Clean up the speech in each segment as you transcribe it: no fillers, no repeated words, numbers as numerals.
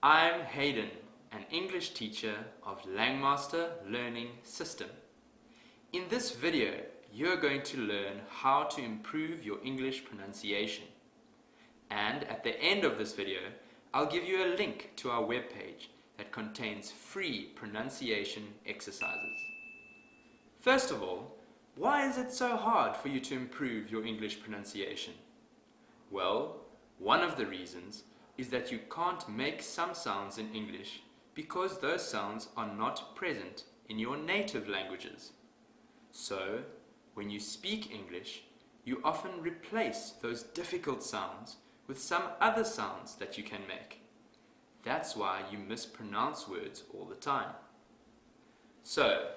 I'm Hayden, an English teacher of Langmaster Learning System. In this video, you're going to learn how to improve your English pronunciation. And at the end of this video, I'll give you a link to our webpage that contains free pronunciation exercises. First of all, why is it so hard for you to improve your English pronunciation? Well, one of the reasons is that you can't make some sounds in English because those sounds are not present in your native languages. So, when you speak English, you often replace those difficult sounds with some other sounds that you can make. That's why you mispronounce words all the time. So,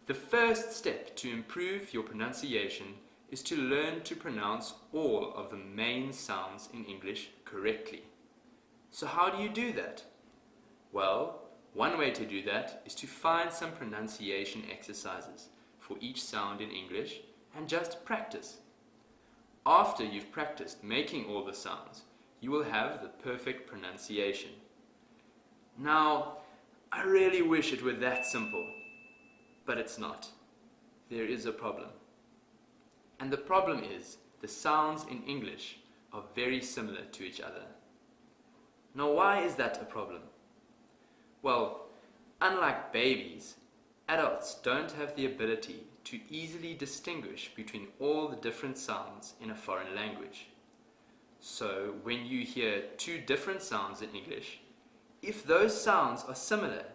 the first step to improve your pronunciation is to learn to pronounce all of the main sounds in English correctly. So how do you do that? Well, one way to do that is to find some pronunciation exercises for each sound in English and just practice. After you've practiced making all the sounds, you will have the perfect pronunciation. Now, I really wish it were that simple, but it's not. There is a problem. And the problem is the sounds in English are very similar to each other. Now, why is that a problem? Well, unlike babies, adults don't have the ability to easily distinguish between all the different sounds in a foreign language. So, when you hear two different sounds in English, if those sounds are similar,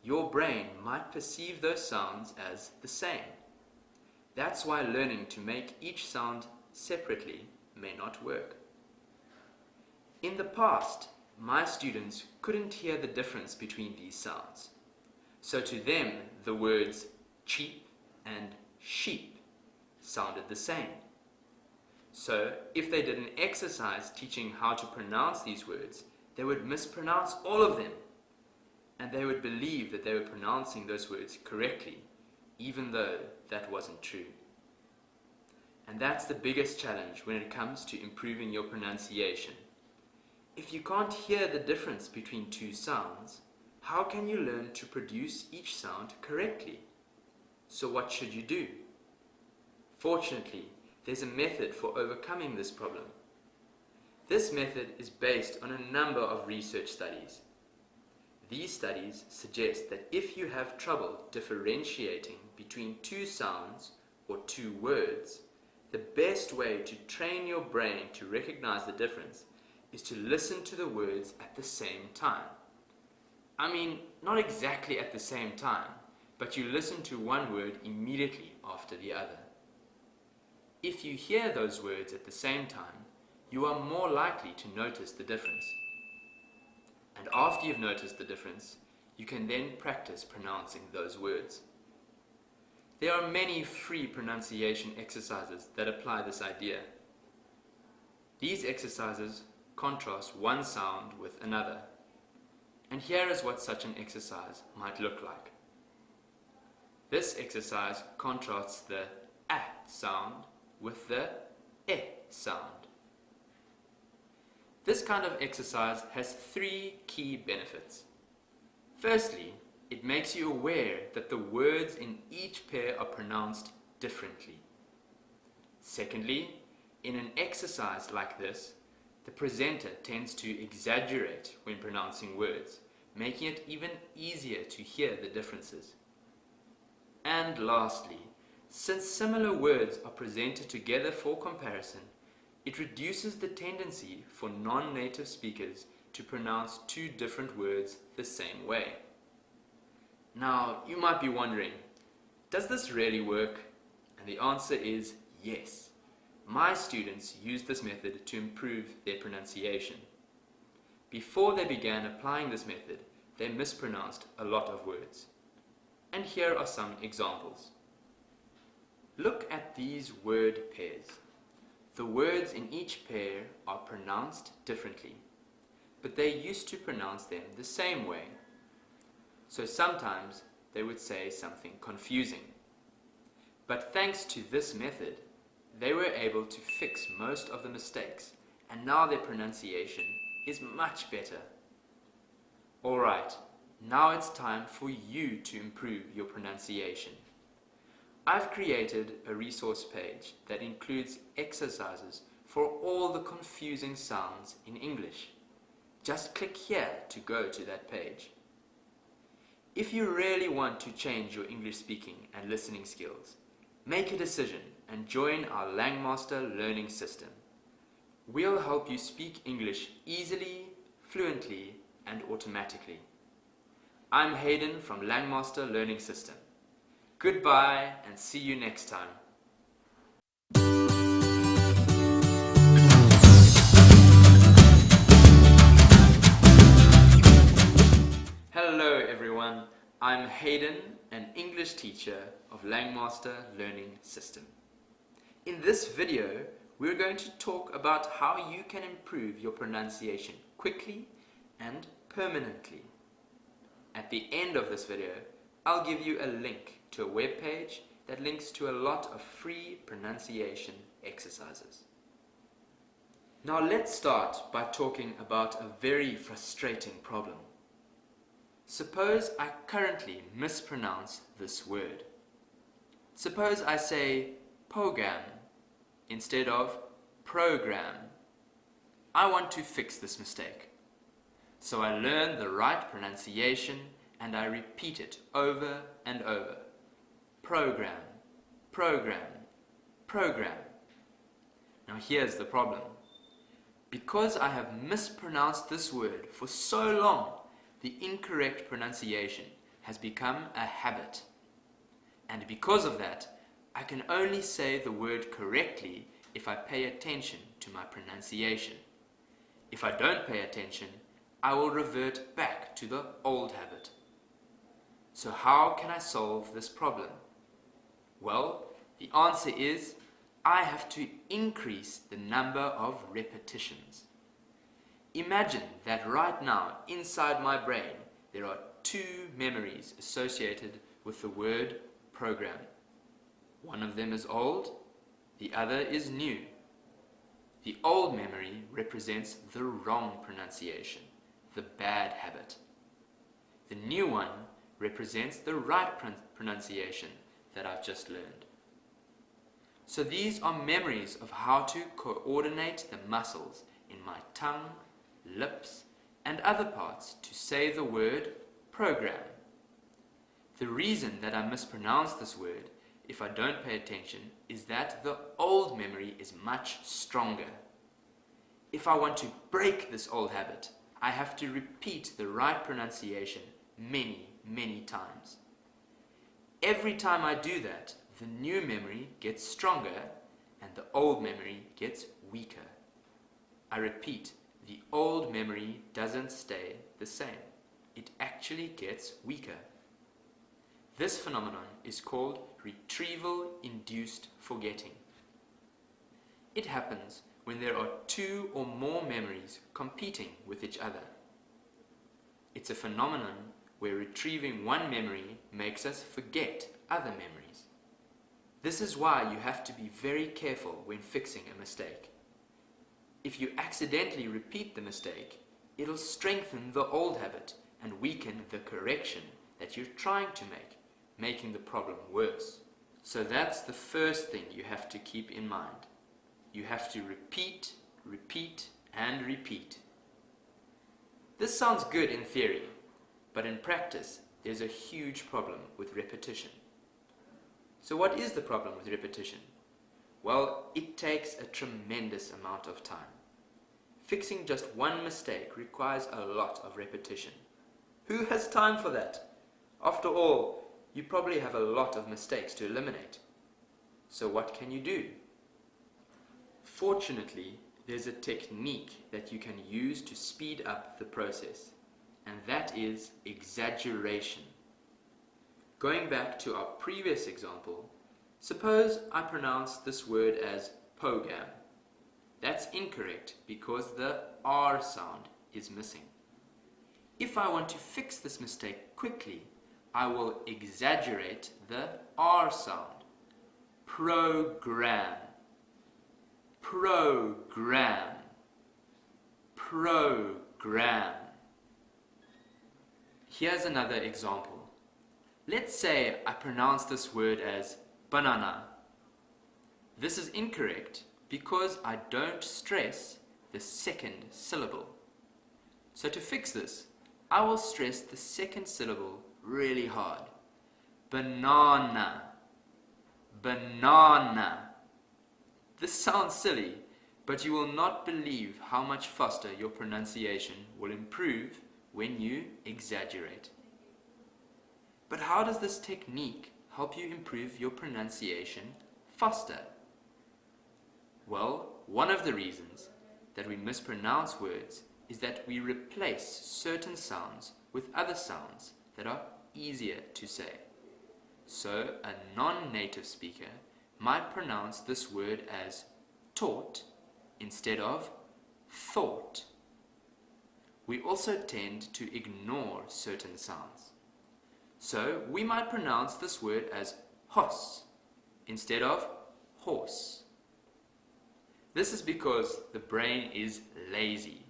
your brain might perceive those sounds as the same. That's why learning to make each sound separately may not work. In the past, my students couldn't hear the difference between these sounds. So to them, the words cheap and sheep sounded the same. So if they did an exercise teaching how to pronounce these words, they would mispronounce all of them. And they would believe that they were pronouncing those words correctly, even though that wasn't true. And that's the biggest challenge when it comes to improving your pronunciation. If you can't hear the difference between two sounds, how can you learn to produce each sound correctly? So what should you do? Fortunately, there's a method for overcoming this problem. This method is based on a number of research studies. These studies suggest that if you have trouble differentiating between two sounds or two words, the best way to train your brain to recognize the difference is to listen to the words at the same time. I mean, not exactly at the same time, but you listen to one word immediately after the other. If you hear those words at the same time, you are more likely to notice the difference. And after you've noticed the difference, you can then practice pronouncing those words. There are many free pronunciation exercises that apply this idea. These exercises contrast one sound with another. And here is what such an exercise might look like. This exercise contrasts the A sound with the E sound. This kind of exercise has three key benefits. Firstly, it makes you aware that the words in each pair are pronounced differently. Secondly, in an exercise like this, the presenter tends to exaggerate when pronouncing words, making it even easier to hear the differences. And lastly, since similar words are presented together for comparison, it reduces the tendency for non-native speakers to pronounce two different words the same way. Now, you might be wondering, does this really work? And the answer is yes. My students used this method to improve their pronunciation. Before they began applying this method, they mispronounced a lot of words. And here are some examples. Look at these word pairs. The words in each pair are pronounced differently, but they used to pronounce them the same way. So sometimes they would say something confusing. But thanks to this method, they were able to fix most of the mistakes, and now their pronunciation is much better. Alright, now it's time for you to improve your pronunciation. I've created a resource page that includes exercises for all the confusing sounds in English. Just click here to go to that page. If you really want to change your English speaking and listening skills, make a decision and join our Langmaster learning system. We'll help you speak English easily, fluently, and automatically. I'm Hayden from Langmaster Learning System. Goodbye and see you next time. Hello everyone, I'm Hayden, an English teacher of Langmaster Learning System. In this video, we're going to talk about how you can improve your pronunciation quickly and permanently. At the end of this video, I'll give you a link to a web page that links to a lot of free pronunciation exercises. Now let's start by talking about a very frustrating problem. Suppose I currently mispronounce this word. Suppose I say program instead of program. I want to fix this mistake. So I learn the right pronunciation and I repeat it over and over. Program, program, program. Now here's the problem. Because I have mispronounced this word for so long, the incorrect pronunciation has become a habit. And because of that, I can only say the word correctly if I pay attention to my pronunciation. If I don't pay attention, I will revert back to the old habit. So how can I solve this problem? Well, the answer is I have to increase the number of repetitions. Imagine that right now, inside my brain, there are two memories associated with the word program. One of them is old, the other is new. The old memory represents the wrong pronunciation, the bad habit. The new one represents the right pronunciation that I've just learned. So these are memories of how to coordinate the muscles in my tongue, lips, and other parts to say the word program. The reason that I mispronounce this word, if I don't pay attention, is that the old memory is much stronger. If I want to break this old habit, I have to repeat the right pronunciation many, many times. Every time I do that, the new memory gets stronger and the old memory gets weaker. I repeat, the old memory doesn't stay the same. It actually gets weaker. This phenomenon is called retrieval-induced forgetting. It happens when there are two or more memories competing with each other. It's a phenomenon where retrieving one memory makes us forget other memories. This is why you have to be very careful when fixing a mistake. If you accidentally repeat the mistake, it'll strengthen the old habit and weaken the correction that you're trying to make, making the problem worse. So that's the first thing you have to keep in mind. You have to repeat, repeat, and repeat. This sounds good in theory, but in practice, there's a huge problem with repetition. So what is the problem with repetition? Well, it takes a tremendous amount of time. Fixing just one mistake requires a lot of repetition. Who has time for that? After all, you probably have a lot of mistakes to eliminate. So what can you do? Fortunately, there's a technique that you can use to speed up the process, and that is exaggeration. Going back to our previous example, suppose I pronounce this word as program. That's incorrect because the R sound is missing. If I want to fix this mistake quickly, I will exaggerate the R sound. Program, program, program. Here's another example. Let's say I pronounce this word as banana. This is incorrect because I don't stress the second syllable. So to fix this, I will stress the second syllable really hard. Banana. Banana. This sounds silly, but you will not believe how much faster your pronunciation will improve when you exaggerate. But how does this technique help you improve your pronunciation faster? Well, one of the reasons that we mispronounce words is that we replace certain sounds with other sounds that are easier to say. So a non-native speaker might pronounce this word as taught instead of thought. We also tend to ignore certain sounds. So we might pronounce this word as hos instead of horse. This is because the brain is lazy.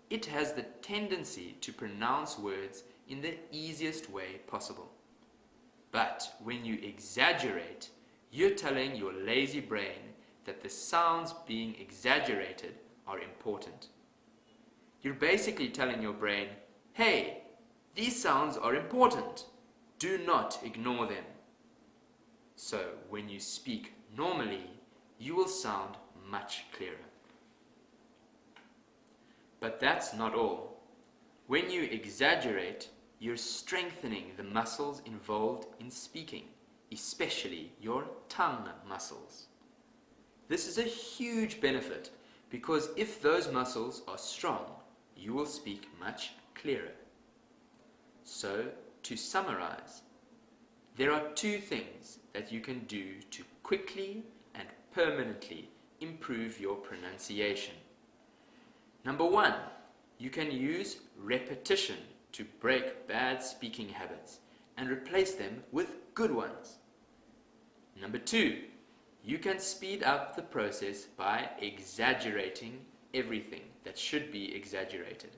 It has the tendency to pronounce words in the easiest way possible. But when you exaggerate, you're telling your lazy brain that the sounds being exaggerated are important. You're basically telling your brain, hey, these sounds are important. Do not ignore them. So when you speak normally, you will sound much clearer. But that's not all. When you exaggerate, you're strengthening the muscles involved in speaking, especially your tongue muscles. This is a huge benefit because if those muscles are strong, you will speak much clearer. So, to summarize, there are two things that you can do to quickly and permanently improve your pronunciation. Number one, you can use repetition to break bad speaking habits and replace them with good ones. Number two, you can speed up the process by exaggerating everything that should be exaggerated.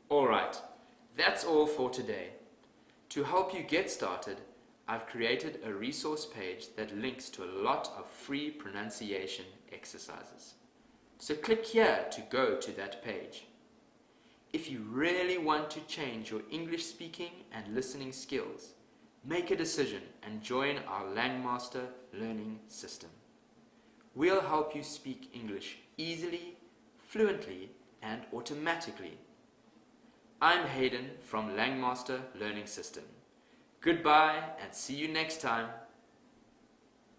Alright, that's all for today. To help you get started, I've created a resource page that links to a lot of free pronunciation exercises. So click here to go to that page. If you really want to change your English speaking and listening skills, make a decision and join our Langmaster learning system. We'll help you speak English easily, fluently, and automatically. I'm Hayden from Langmaster Learning System. Goodbye and see you next time.